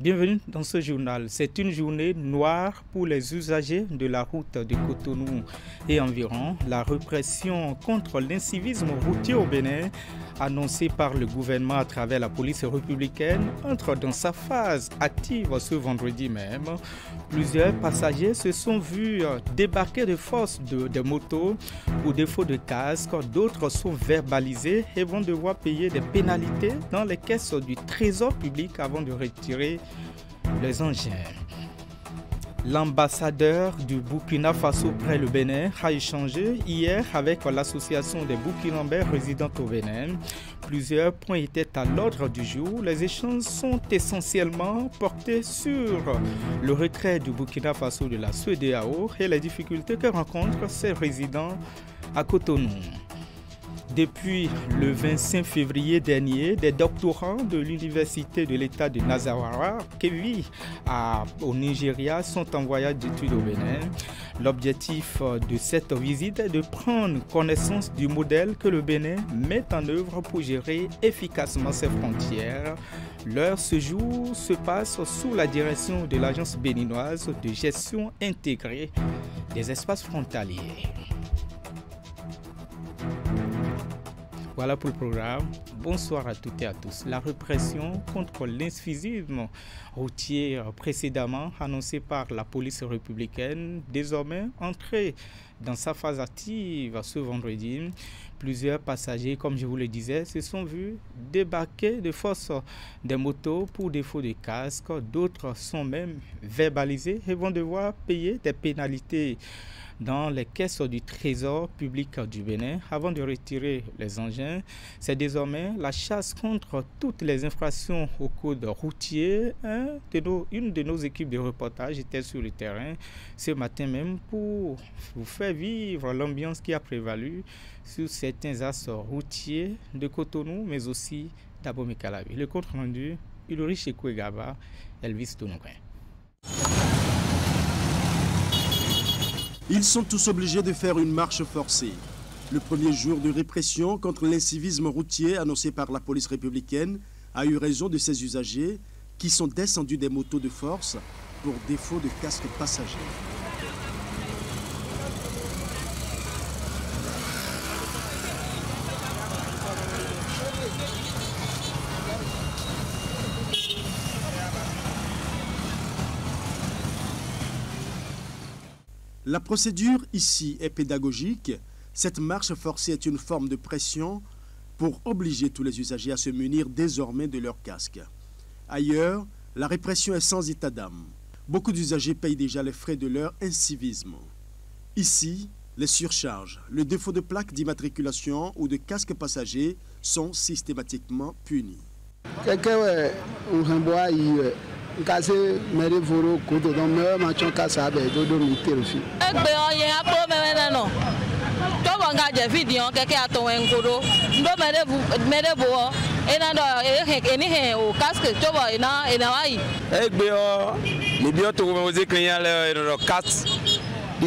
Bienvenue dans ce journal. C'est une journée noire pour les usagers de la route de Cotonou et environ. La répression contre l'incivisme routier au Bénin, annoncée par le gouvernement à travers la police républicaine, entre dans sa phase active ce vendredi même. Plusieurs passagers se sont vus débarquer de force de motos pour défaut de casque. D'autres sont verbalisés et vont devoir payer des pénalités dans les caisses du trésor public avant de retirer les engins. L'ambassadeur du Burkina Faso près le Bénin a échangé hier avec l'association des Burkinabés résidant au Bénin. Plusieurs points étaient à l'ordre du jour. Les échanges sont essentiellement portés sur le retrait du Burkina Faso de la CEDEAO et les difficultés que rencontrent ses résidents à Cotonou. Depuis le 25 février dernier, des doctorants de l'Université de l'État de Nasarawa, Kevi, au Nigeria, sont en voyage d'études au Bénin. L'objectif de cette visite est de prendre connaissance du modèle que le Bénin met en œuvre pour gérer efficacement ses frontières. Leur séjour se passe sous la direction de l'Agence béninoise de gestion intégrée des espaces frontaliers. Voilà pour le programme. Bonsoir à toutes et à tous. La répression contre l'incivisme routier précédemment annoncée par la police républicaine, désormais entrée dans sa phase active ce vendredi. Plusieurs passagers, comme je vous le disais, se sont vus débarquer de force des motos pour défaut de casque. D'autres sont même verbalisés et vont devoir payer des pénalités dans les caisses du trésor public du Bénin avant de retirer les engins. C'est désormais la chasse contre toutes les infractions au code routier. Une de nos équipes de reportage était sur le terrain ce matin même pour vous faire vivre l'ambiance qui a prévalu sur certains axes routiers de Cotonou, mais aussi d'Abomey-Calavi. Le compte rendu, Ulrich Ekwegaba, Elvis Tounouquin. Ils sont tous obligés de faire une marche forcée. Le premier jour de répression contre l'incivisme routier annoncé par la police républicaine a eu raison de ses usagers qui sont descendus des motos de force pour défaut de casque passager. La procédure ici est pédagogique. Cette marche forcée est une forme de pression pour obliger tous les usagers à se munir désormais de leur casque. Ailleurs, la répression est sans état d'âme. Beaucoup d'usagers payent déjà les frais de leur incivisme. Ici, les surcharges, le défaut de plaque d'immatriculation ou de casque passager sont systématiquement punis. On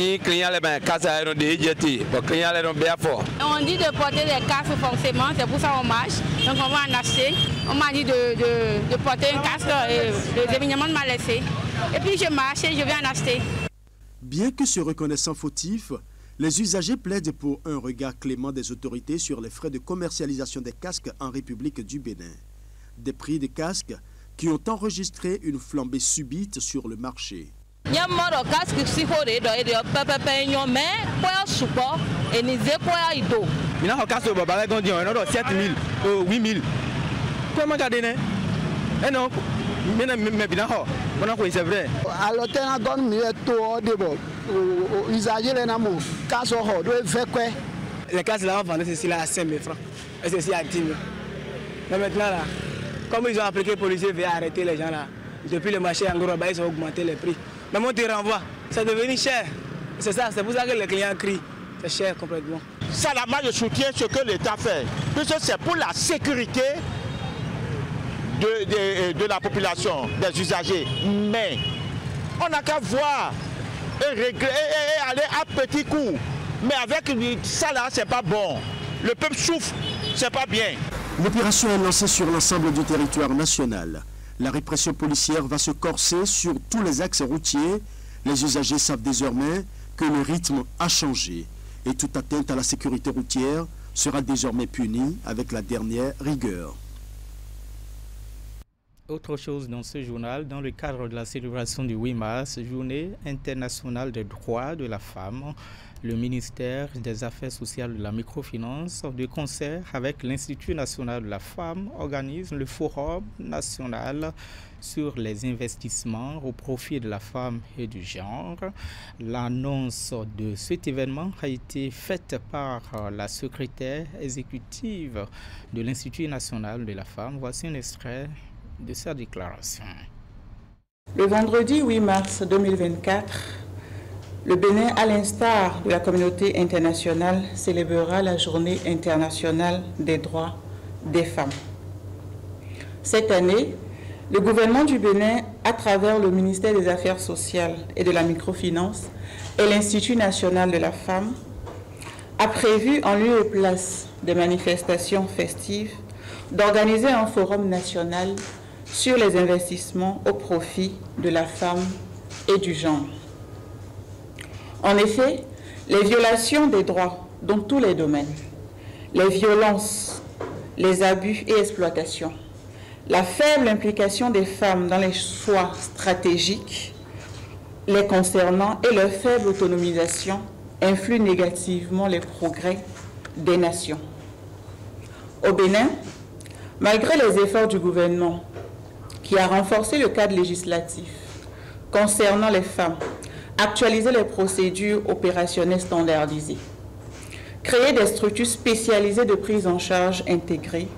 dit de porter des casques forcément, c'est pour ça qu'on marche. Donc on va en acheter. On m'a dit de porter un casque et le déminiment m'a laissé. Et puis je marche et je vais en acheter. Bien que se reconnaissant fautifs, les usagers plaident pour un regard clément des autorités sur les frais de commercialisation des casques en République du Bénin. Des prix de casques qui ont enregistré une flambée subite sur le marché. Il y a un casque qui est mais pour support et les épaules. Il y a un casque qui est 7 000, 8 000. Comment garder? Eh non, c'est vrai. Alors, tu as donné les casques là, on vendait ceci là à 5 000 francs. Et ceci à 10 000. Mais maintenant, là, comme ils ont appliqué, les policiers veulent arrêter les gens là. Depuis le marché, en gros, ils ont augmenté les prix. Mais on te renvoie, c'est devenu cher. C'est ça, c'est pour ça que les clients crient. C'est cher complètement. Ça, là, moi, je soutiens ce que l'État fait. Puisque c'est pour la sécurité de la population, des usagers. Mais on n'a qu'à voir et aller à petits coups. Mais avec ça, là, c'est pas bon. Le peuple souffre, c'est pas bien. L'opération est lancée sur l'ensemble du territoire national. La répression policière va se corser sur tous les axes routiers. Les usagers savent désormais que le rythme a changé et toute atteinte à la sécurité routière sera désormais punie avec la dernière rigueur. Autre chose dans ce journal, dans le cadre de la célébration du 8 mars, journée internationale des droits de la femme, le ministère des Affaires sociales de la microfinance, de concert avec l'Institut national de la femme, organise le Forum national sur les investissements au profit de la femme et du genre. L'annonce de cet événement a été faite par la secrétaire exécutive de l'Institut national de la femme. Voici un extrait de sa déclaration. Le vendredi 8 mars 2024, le Bénin, à l'instar de la communauté internationale, célébrera la Journée internationale des droits des femmes. Cette année, le gouvernement du Bénin, à travers le ministère des Affaires sociales et de la microfinance et l'Institut national de la femme, a prévu en lieu et place des manifestations festives d'organiser un forum national sur les investissements au profit de la femme et du genre. En effet, les violations des droits dans tous les domaines, les violences, les abus et exploitations, la faible implication des femmes dans les choix stratégiques les concernant et leur faible autonomisation influent négativement les progrès des nations. Au Bénin, malgré les efforts du gouvernement qui a renforcé le cadre législatif concernant les femmes, actualiser les procédures opérationnelles standardisées, créer des structures spécialisées de prise en charge intégrées,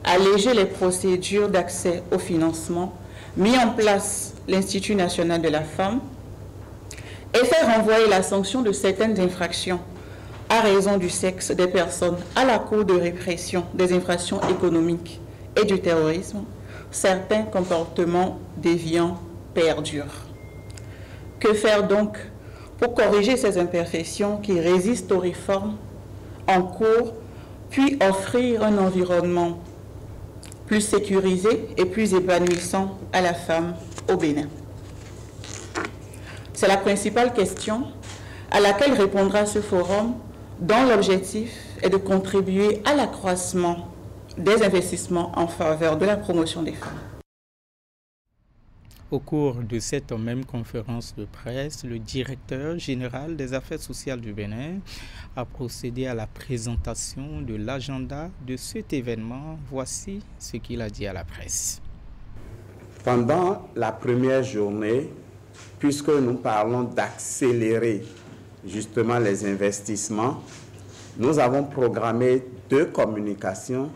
alléger les procédures d'accès au financement, mis en place l'Institut national de la femme et faire renvoyer la sanction de certaines infractions à raison du sexe des personnes à la Cour de répression des infractions économiques et du terrorisme, certains comportements déviants perdurent. Que faire donc pour corriger ces imperfections qui résistent aux réformes en cours, puis offrir un environnement plus sécurisé et plus épanouissant à la femme au Bénin? C'est la principale question à laquelle répondra ce forum, dont l'objectif est de contribuer à l'accroissement des investissements en faveur de la promotion des femmes. Au cours de cette même conférence de presse, le directeur général des Affaires sociales du Bénin a procédé à la présentation de l'agenda de cet événement. Voici ce qu'il a dit à la presse. Pendant la première journée, puisque nous parlons d'accélérer justement les investissements, nous avons programmé 2 communications.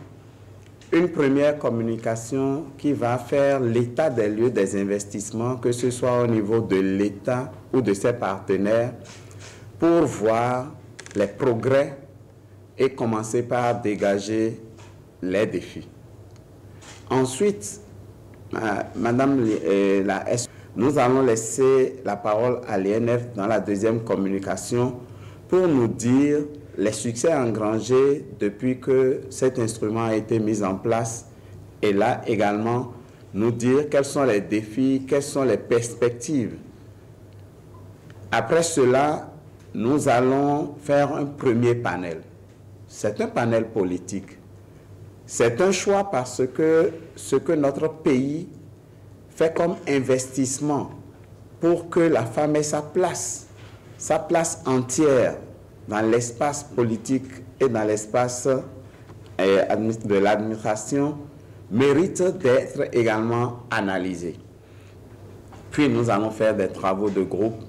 Une première communication qui va faire l'état des lieux des investissements, que ce soit au niveau de l'État ou de ses partenaires, pour voir les progrès et commencer par dégager les défis. Ensuite, Madame la S, nous allons laisser la parole à l'INF dans la deuxième communication pour nous dire les succès engrangés depuis que cet instrument a été mis en place, et là également nous dire quels sont les défis, quelles sont les perspectives. Après cela, nous allons faire un premier panel. C'est un panel politique. C'est un choix parce que ce que notre pays fait comme investissement pour que la femme ait sa place entière dans l'espace politique et dans l'espace de l'administration, mérite d'être également analysé. Puis nous allons faire des travaux de groupe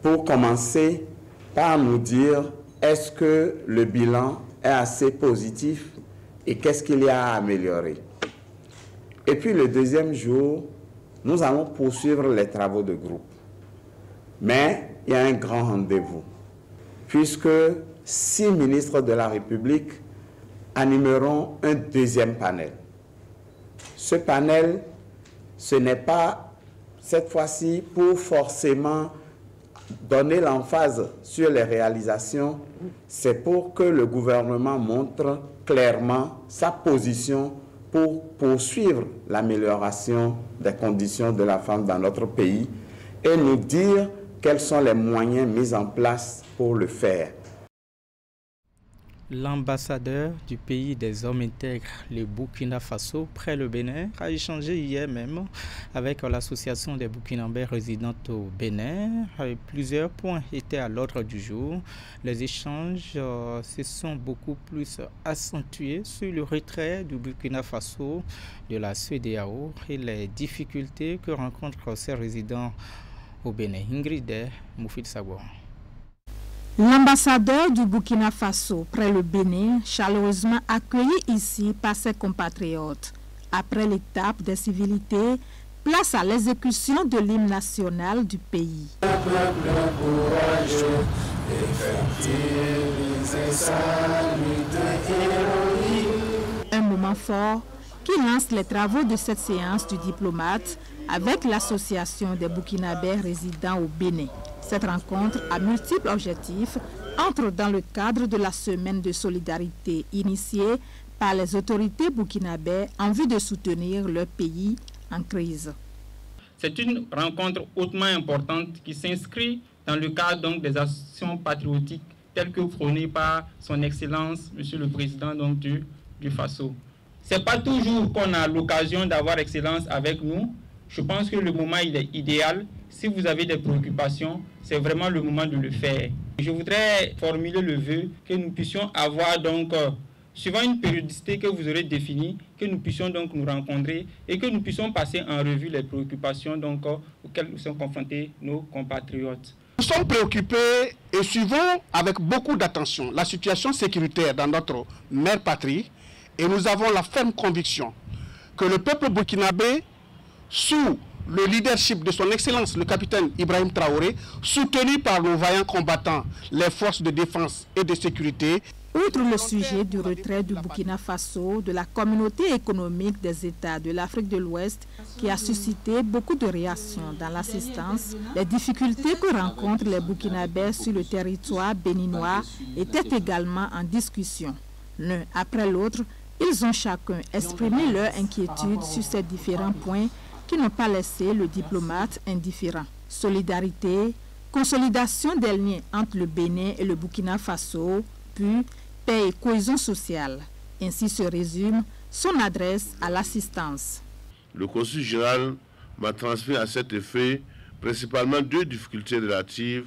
pour commencer par nous dire est-ce que le bilan est assez positif et qu'est-ce qu'il y a à améliorer. Et puis le deuxième jour, nous allons poursuivre les travaux de groupe. Mais il y a un grand rendez-vous, puisque 6 ministres de la République animeront un deuxième panel. Ce panel, ce n'est pas cette fois-ci pour forcément donner l'emphase sur les réalisations, c'est pour que le gouvernement montre clairement sa position pour poursuivre l'amélioration des conditions de la femme dans notre pays et nous dire quels sont les moyens mis en place pour le faire. L'ambassadeur du pays des hommes intègres, le Burkina Faso, près le Bénin, a échangé hier même avec l'association des Burkinabés résidant au Bénin. Plusieurs points étaient à l'ordre du jour. Les échanges se sont beaucoup plus accentués sur le retrait du Burkina Faso de la CEDEAO et les difficultés que rencontrent ces résidents au Bénin. Ingrid Moufid Sagouan. L'ambassadeur du Burkina Faso près le Bénin, chaleureusement accueilli ici par ses compatriotes. Après l'étape des civilités, place à l'exécution de l'hymne national du pays. Un moment fort qui lance les travaux de cette séance du diplomate avec l'association des Burkinabés résidant au Bénin. Cette rencontre à multiples objectifs entre dans le cadre de la semaine de solidarité initiée par les autorités burkinabées en vue de soutenir leur pays en crise. C'est une rencontre hautement importante qui s'inscrit dans le cadre donc, des actions patriotiques telles que prônées par son Excellence, Monsieur le Président donc, du Faso. Ce n'est pas toujours qu'on a l'occasion d'avoir Excellence avec nous. Je pense que le moment il est idéal. Si vous avez des préoccupations, c'est vraiment le moment de le faire. Je voudrais formuler le vœu que nous puissions avoir donc, suivant une périodicité que vous aurez définie, que nous puissions donc nous rencontrer et que nous puissions passer en revue les préoccupations donc, auxquelles nous sont confrontés nos compatriotes. Nous sommes préoccupés et suivons avec beaucoup d'attention la situation sécuritaire dans notre mère patrie et nous avons la ferme conviction que le peuple burkinabé, sous le leadership de son Excellence, le capitaine Ibrahim Traoré, soutenu par nos vaillants combattants, les forces de défense et de sécurité. Outre le sujet du retrait du Burkina Faso de la communauté économique des États de l'Afrique de l'Ouest, qui a suscité beaucoup de réactions dans l'assistance, les difficultés que rencontrent les Burkinabés sur le territoire béninois étaient également en discussion. L'un après l'autre, ils ont chacun exprimé leur inquiétude sur ces différents points qui n'ont pas laissé le diplomate indifférent. Solidarité, consolidation des liens entre le Bénin et le Burkina Faso, puis paix et cohésion sociale. Ainsi se résume son adresse à l'assistance. Le consul général m'a transmis à cet effet principalement deux difficultés relatives,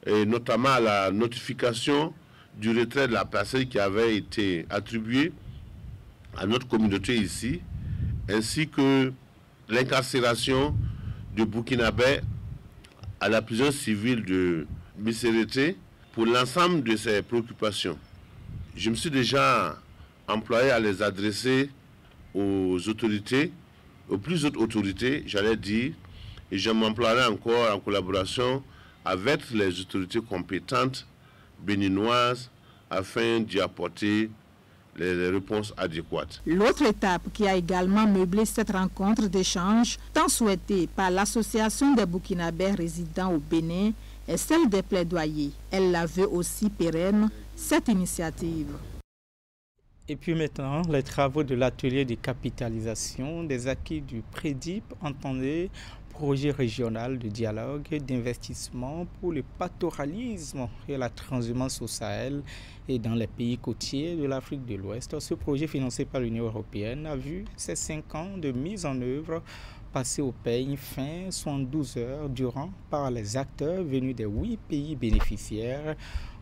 et notamment à la notification du retrait de la parcelle qui avait été attribuée à notre communauté ici, ainsi que l'incarcération de Burkinabés à la prison civile de Missérété pour l'ensemble de ces préoccupations. Je me suis déjà employé à les adresser aux autorités, aux plus hautes autorités, j'allais dire, et je m'emploierai encore en collaboration avec les autorités compétentes béninoises afin d'y apporter les réponses adéquates. L'autre étape qui a également meublé cette rencontre d'échange, tant souhaitée par l'Association des Burkinabés résidant au Bénin, est celle des plaidoyers. Elle la veut aussi pérenne, cette initiative. Et puis maintenant, les travaux de l'atelier de capitalisation des acquis du PREDIP, entendez, projet régional de dialogue et d'investissement pour le pastoralisme et la transhumance au Sahel et dans les pays côtiers de l'Afrique de l'Ouest. Ce projet financé par l'Union européenne a vu ses 5 ans de mise en œuvre passer au peigne fin 72 heures durant par les acteurs venus des 8 pays bénéficiaires.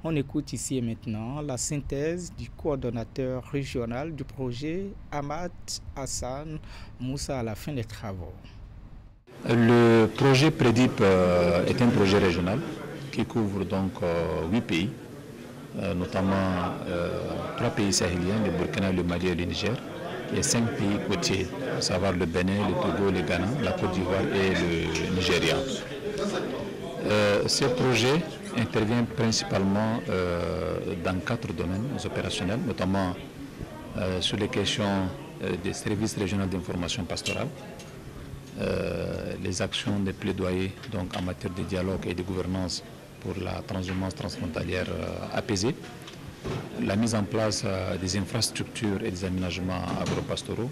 On écoute ici et maintenant la synthèse du coordonnateur régional du projet, Ahmad Hassan Moussa, à la fin des travaux. Le projet PREDIP est un projet régional qui couvre donc 8 pays, notamment 3 pays sahéliens, le Burkina, le Mali et le Niger, et 5 pays côtiers, à savoir le Bénin, le Togo, le Ghana, la Côte d'Ivoire et le Nigeria. Ce projet intervient principalement dans 4 domaines opérationnels, notamment sur les questions des services régionaux d'information pastorale, les actions des plaidoyers donc, en matière de dialogue et de gouvernance pour la transhumance transfrontalière apaisée, la mise en place des infrastructures et des aménagements agropastoraux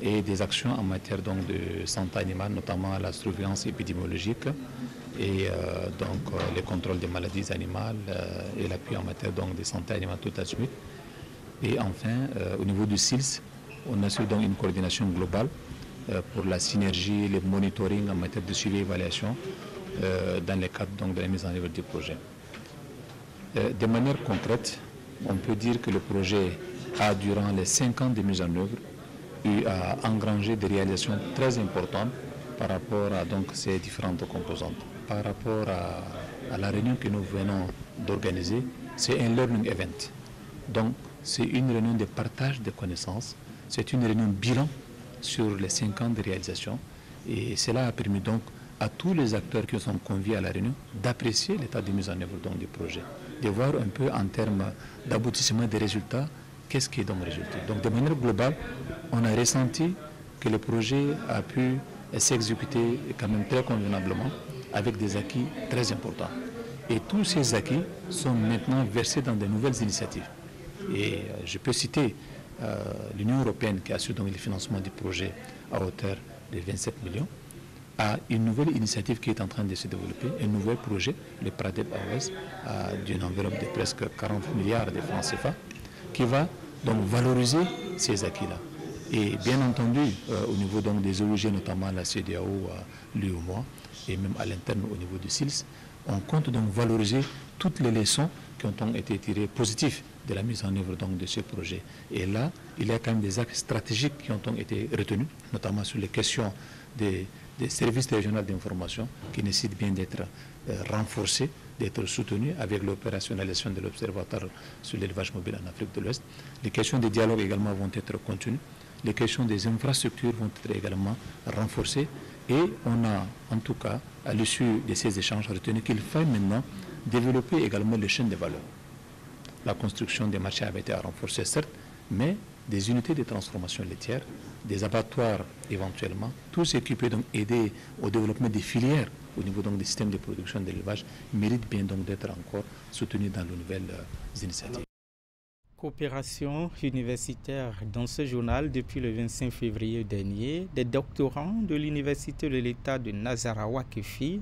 et des actions en matière donc, de santé animale, notamment la surveillance épidémiologique et les contrôles des maladies animales et l'appui en matière donc, de santé animale tout à suite. Et enfin, au niveau du SILS, on assure donc une coordination globale pour la synergie, le monitoring en matière de suivi et évaluation dans le cadre donc, de la mise en œuvre du projet. De manière concrète, on peut dire que le projet a, durant les 5 ans de mise en œuvre, eu à engranger des réalisations très importantes par rapport à donc, ces différentes composantes. Par rapport à la réunion que nous venons d'organiser, c'est un learning event. Donc, c'est une réunion de partage de connaissances, c'est une réunion bilan sur les 5 ans de réalisation. Et cela a permis donc à tous les acteurs qui sont conviés à la réunion d'apprécier l'état de mise en œuvre donc, du projet, de voir un peu en termes d'aboutissement des résultats, qu'est-ce qui est donc résulté. Donc de manière globale, on a ressenti que le projet a pu s'exécuter quand même très convenablement avec des acquis très importants. Et tous ces acquis sont maintenant versés dans de nouvelles initiatives. Et je peux citer l'Union européenne qui assure donc le financement du projet à hauteur de 27 millions, a une nouvelle initiative qui est en train de se développer, un nouveau projet, le PRADEP AOS, d'une enveloppe de presque 40 milliards de francs CFA, qui va donc valoriser ces acquis-là. Et bien entendu, au niveau donc des ONG, notamment la CEDEAO, l'UEMOA, et même à l'interne au niveau du SILS, on compte donc valoriser toutes les leçons qui ont été tirées positives de la mise en œuvre donc, de ce projet. Et là, il y a quand même des axes stratégiques qui ont été retenus, notamment sur les questions des services régionaux d'information qui nécessitent bien d'être renforcés, d'être soutenus avec l'opérationnalisation de l'Observatoire sur l'élevage mobile en Afrique de l'Ouest. Les questions des dialogues également vont être continues. Les questions des infrastructures vont être également renforcées. Et on a, en tout cas, à l'issue de ces échanges, retenu qu'il faille maintenant développer également les chaînes de valeur. La construction des marchés avait été renforcée, certes, mais des unités de transformation laitière, des abattoirs éventuellement, tout ce qui peut donc aider au développement des filières au niveau donc des systèmes de production d'élevage mérite bien donc d'être encore soutenu dans de nouvelles initiatives. Coopération universitaire. Dans ce journal, depuis le 25 février dernier, des doctorants de l'Université de l'État de Nasarawa Kefi,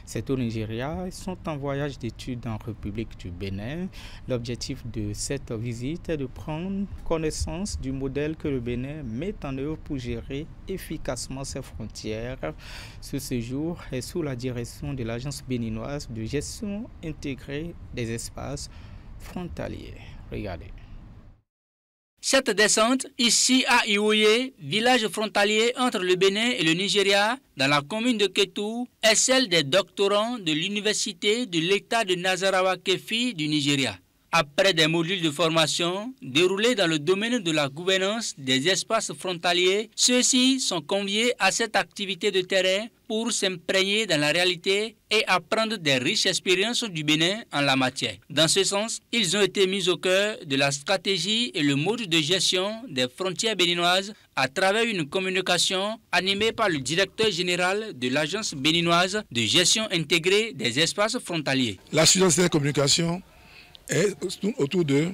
c'est au Nigeria, sont en voyage d'études en République du Bénin. L'objectif de cette visite est de prendre connaissance du modèle que le Bénin met en œuvre pour gérer efficacement ses frontières. Ce séjour est sous la direction de l'Agence béninoise de gestion intégrée des espaces frontaliers. Regardez. Cette descente, ici à Iwoye, village frontalier entre le Bénin et le Nigeria, dans la commune de Ketu, est celle des doctorants de l'Université de l'État de Nasarawa Kefi du Nigeria. Après des modules de formation déroulés dans le domaine de la gouvernance des espaces frontaliers, ceux-ci sont conviés à cette activité de terrain pour s'imprégner dans la réalité et apprendre des riches expériences du Bénin en la matière. Dans ce sens, ils ont été mis au cœur de la stratégie et le mode de gestion des frontières béninoises à travers une communication animée par le directeur général de l'Agence béninoise de gestion intégrée des espaces frontaliers. La suite de cette communication est autour de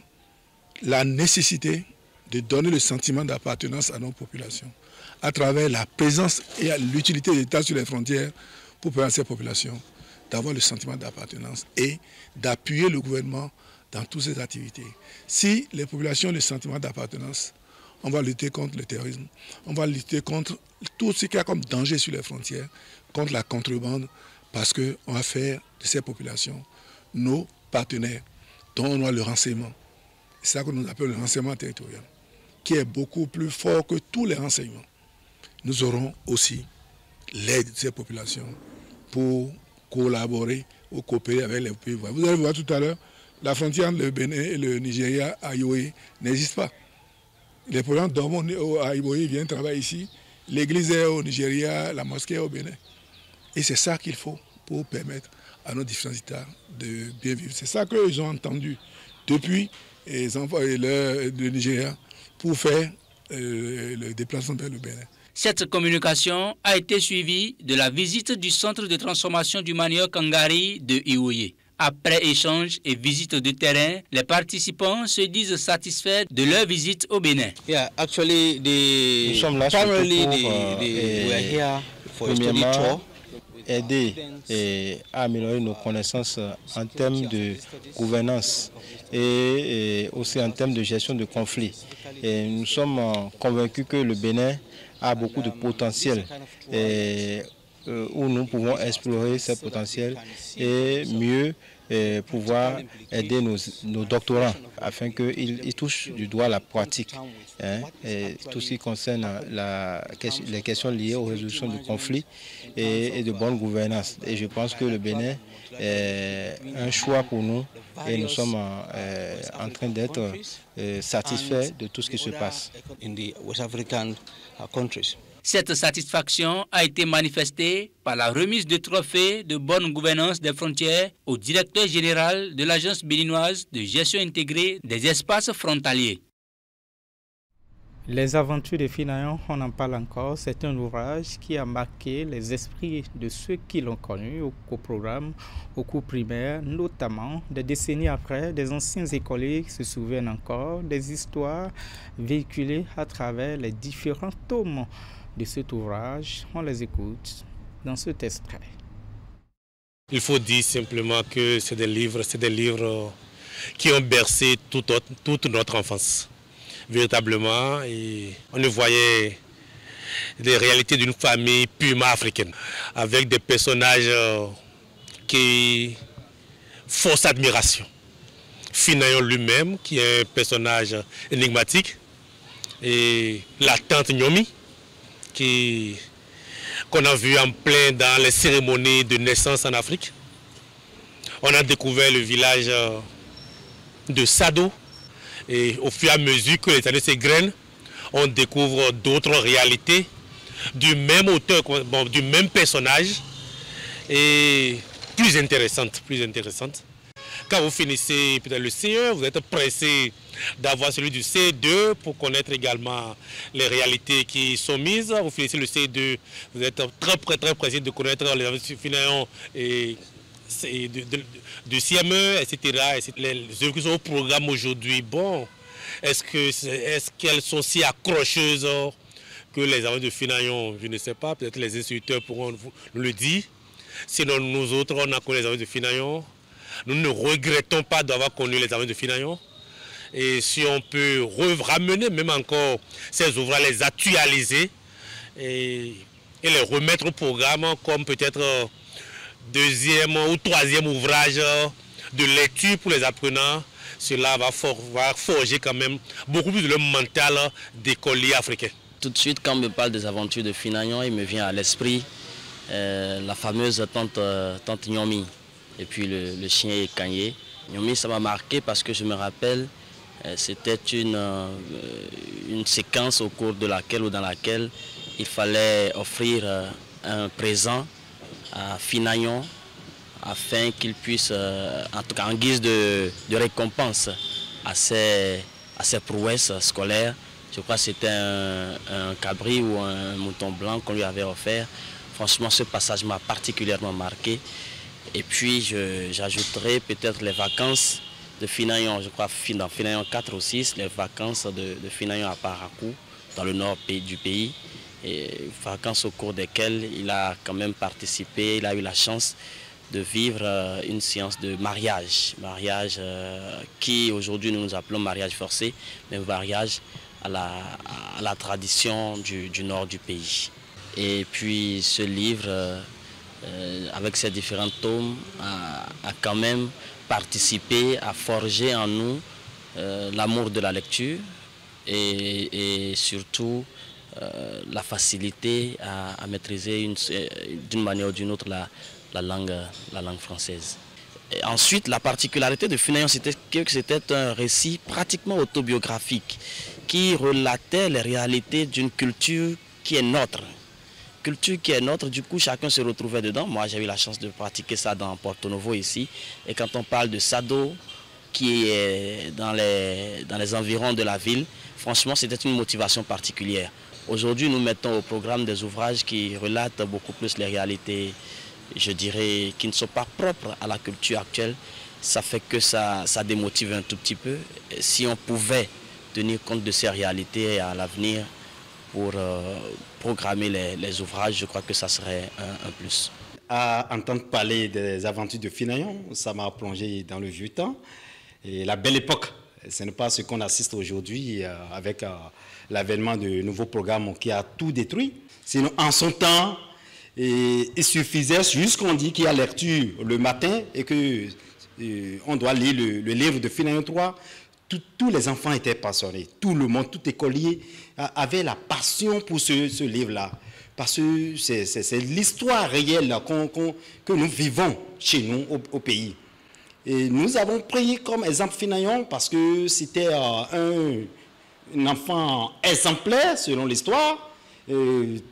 la nécessité de donner le sentiment d'appartenance à nos populations à travers la présence et l'utilité de l'État sur les frontières pour permettre à ces populations d'avoir le sentiment d'appartenance et d'appuyer le gouvernement dans toutes ces activités. Si les populations ont le sentiment d'appartenance, on va lutter contre le terrorisme, on va lutter contre tout ce qu'il y a comme danger sur les frontières, contre la contrebande, parce qu'on va faire de ces populations nos partenaires, dont on a le renseignement. C'est ça que nous appelons le renseignement territorial, qui est beaucoup plus fort que tous les renseignements. Nous aurons aussi l'aide de ces populations pour collaborer ou coopérer avec les pays voisins. Vous allez voir tout à l'heure, la frontière entre le Bénin et le Nigeria à Iwoye n'existe pas. Les populations dorment à Iwoye, viennent travailler ici. L'église est au Nigeria, la mosquée est au Bénin. Et c'est ça qu'il faut pour permettre à nos différents États de bien vivre. C'est ça qu'ils ont entendu depuis les enfants le Nigeria pour faire le déplacement vers le Bénin. Cette communication a été suivie de la visite du centre de transformation du manioc Angari de Iwoye. Après échange et visite de terrain, les participants se disent satisfaits de leur visite au Bénin. Yeah, actually, nous sommes là pour aider à améliorer nos connaissances en termes de gouvernance et aussi en termes de gestion de conflits. Et nous sommes convaincus que le Bénin a beaucoup de potentiel où nous pouvons explorer ces potentiels et mieux pouvoir aider nos doctorants afin qu'ils touchent du doigt la pratique, et tout ce qui concerne les questions liées aux résolutions de conflits et de bonne gouvernance. Et je pense que le Bénin est un choix pour nous et nous sommes en train d'être satisfaits de tout ce qui se passe. Cette satisfaction a été manifestée par la remise de trophées de bonne gouvernance des frontières au directeur général de l'Agence béninoise de gestion intégrée des espaces frontaliers. Les aventures de Finayon, on en parle encore. C'est un ouvrage qui a marqué les esprits de ceux qui l'ont connu au programme, au cours primaire, notamment des décennies après. Des anciens écoliers se souviennent encore des histoires véhiculées à travers les différents tomes de cet ouvrage. On les écoute dans cet extrait. Il faut dire simplement que c'est des livres qui ont bercé toute notre enfance. Véritablement, et on y voyait les réalités d'une famille purement africaine, avec des personnages qui forcent admiration. Finayon lui-même, qui est un personnage énigmatique, et la tante Nyomi, qu'on a vu en plein dans les cérémonies de naissance en Afrique. On a découvert le village de Sado. Et au fur et à mesure que les années s'égrènent, on découvre d'autres réalités du même auteur, du même personnage, et plus intéressantes. Quand vous finissez peut-être le CE, vous êtes pressé d'avoir celui du C2 pour connaître également les réalités qui sont mises. Vous finissez le C2, vous êtes très pressé de connaître les aventures Finayon et du CME, etc. Les œuvres qui sont au programme aujourd'hui, bon, est-ce qu'elles sont si accrocheuses que les aventures de Finayon? Je ne sais pas, peut-être les instituteurs pourront nous le dire. Sinon, nous autres, on a connu les aventures de Finayon. Nous ne regrettons pas d'avoir connu les aventures de Finayon. Et si on peut ramener même encore ces ouvrages, les actualiser et les remettre au programme comme peut-être deuxième ou troisième ouvrage de lecture pour les apprenants, cela va forger quand même beaucoup plus de leur mental d'écolier africain. Tout de suite, quand on me parle des aventures de Finayon, il me vient à l'esprit la fameuse tante Nyomi et puis le chien Ekanye. Nyomi, ça m'a marqué parce que je me rappelle, c'était une séquence au cours de laquelle ou dans laquelle il fallait offrir un présent à Finayon afin qu'il puisse, en tout cas en guise de récompense à ses prouesses scolaires. Je crois que c'était un cabri ou un mouton blanc qu'on lui avait offert. Franchement, ce passage m'a particulièrement marqué. Et puis, j'ajouterai peut-être les vacances de Finayon. Je crois dans Finayon 4 ou 6, les vacances de Finayon à Parakou, dans le nord du pays. Et vacances au cours desquelles il a quand même participé, il a eu la chance de vivre une séance de mariage. Mariage qui aujourd'hui nous appelons mariage forcé, mais mariage à la tradition du nord du pays. Et puis ce livre, avec ses différents tomes, a quand même participé à forger en nous l'amour de la lecture et surtout la facilité à maîtriser d'une manière ou d'une autre la langue française. Et ensuite, la particularité de Finayon, c'était que c'était un récit pratiquement autobiographique qui relatait les réalités d'une culture qui est notre. Culture qui est notre, du coup chacun se retrouvait dedans. Moi j'ai eu la chance de pratiquer ça dans Porto Novo ici. Et quand on parle de Sado, qui est dans les environs de la ville, franchement c'était une motivation particulière. Aujourd'hui nous mettons au programme des ouvrages qui relatent beaucoup plus les réalités je dirais, qui ne sont pas propres à la culture actuelle, ça fait que ça démotive un tout petit peu. Si on pouvait tenir compte de ces réalités à l'avenir pour programmer les ouvrages, je crois que ça serait un plus. À entendre parler des aventures de Finayon, ça m'a plongé dans le vieux temps. Et la belle époque, ce n'est pas ce qu'on assiste aujourd'hui avec l'avènement de nouveaux programmes qui a tout détruit. Sinon, en son temps, il suffisait juste qu'on dit qu'il y a lecture le matin et qu'on doit lire le livre de Finayon 3. Tous les enfants étaient passionnés. Tout le monde, tout écolier avait la passion pour ce livre-là. Parce que c'est l'histoire réelle que nous vivons chez nous au pays. Et nous avons pris comme exemple Finayon parce que c'était un enfant exemplaire selon l'histoire,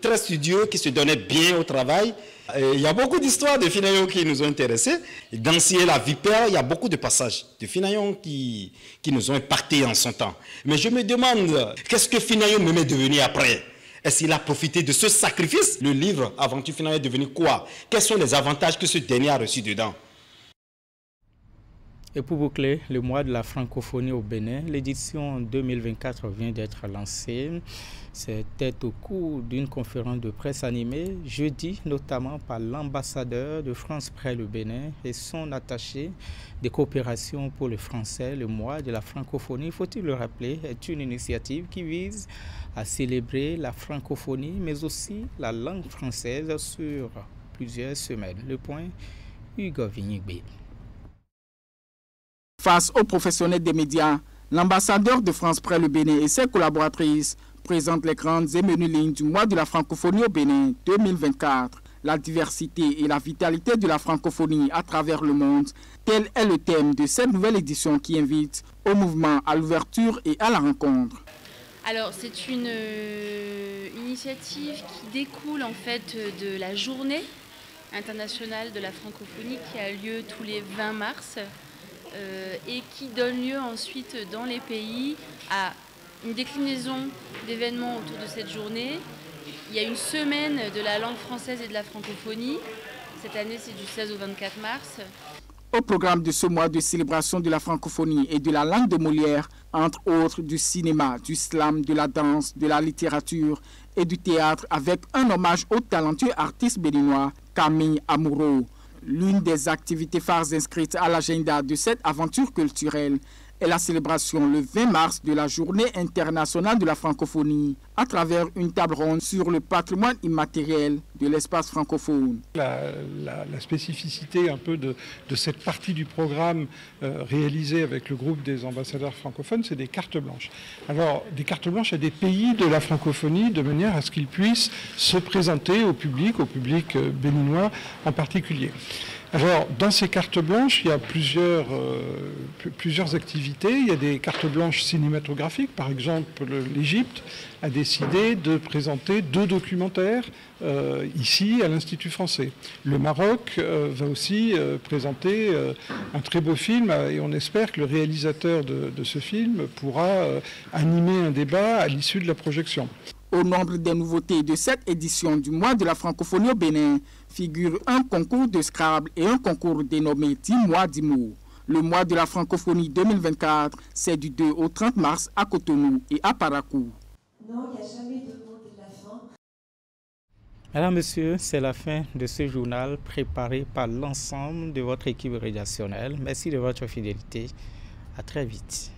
très studieux, qui se donnait bien au travail. Et il y a beaucoup d'histoires de Finayon qui nous ont intéressés. Dans Ciel la Vipère, il y a beaucoup de passages de Finayon qui nous ont impactés en son temps. Mais je me demande, qu'est-ce que Finayon me met devenu après? Est-ce qu'il a profité de ce sacrifice? Le livre Aventure Finayon est devenu quoi? Quels sont les avantages que ce dernier a reçus dedans? Et pour boucler le mois de la francophonie au Bénin, l'édition 2024 vient d'être lancée. C'était au cours d'une conférence de presse animée jeudi, notamment par l'ambassadeur de France près le Bénin et son attaché des coopérations pour le français. Le mois de la francophonie, faut-il le rappeler, est une initiative qui vise à célébrer la francophonie, mais aussi la langue française sur plusieurs semaines. Le point, Hugo Vignigbe. Face aux professionnels des médias, l'ambassadeur de France près le Bénin et ses collaboratrices présentent les grandes et menues lignes du mois de la francophonie au Bénin 2024. La diversité et la vitalité de la francophonie à travers le monde, tel est le thème de cette nouvelle édition qui invite au mouvement, à l'ouverture et à la rencontre. Alors c'est une initiative qui découle en fait de la journée internationale de la francophonie qui a lieu tous les 20 mars. Et qui donne lieu ensuite dans les pays à une déclinaison d'événements autour de cette journée. Il y a une semaine de la langue française et de la francophonie. Cette année, c'est du 16 au 24 mars. Au programme de ce mois de célébration de la francophonie et de la langue de Molière, entre autres du cinéma, du slam, de la danse, de la littérature et du théâtre, avec un hommage au talentueux artiste béninois Camille Amourou. L'une des activités phares inscrites à l'agenda de cette aventure culturelle est la célébration le 20 mars de la Journée internationale de la francophonie à travers une table ronde sur le patrimoine immatériel de l'espace francophone. La spécificité un peu de cette partie du programme réalisée avec le groupe des ambassadeurs francophones, c'est des cartes blanches. Alors, des cartes blanches à des pays de la francophonie de manière à ce qu'ils puissent se présenter au public béninois en particulier. Alors, dans ces cartes blanches, il y a plusieurs activités. Il y a des cartes blanches cinématographiques. Par exemple, l'Égypte a décidé de présenter 2 documentaires ici à l'Institut français. Le Maroc va aussi présenter un très beau film et on espère que le réalisateur de ce film pourra animer un débat à l'issue de la projection. Au nombre des nouveautés de cette édition du mois de la francophonie au Bénin figure un concours de Scrabble et un concours dénommé 10 mois 10 mots. Le mois de la francophonie 2024, c'est du 2 au 30 mars à Cotonou et à Parakou. Non, il n'y a jamais de mot de la fin. Mesdames, Messieurs, c'est la fin de ce journal préparé par l'ensemble de votre équipe rédactionnelle. Merci de votre fidélité. À très vite.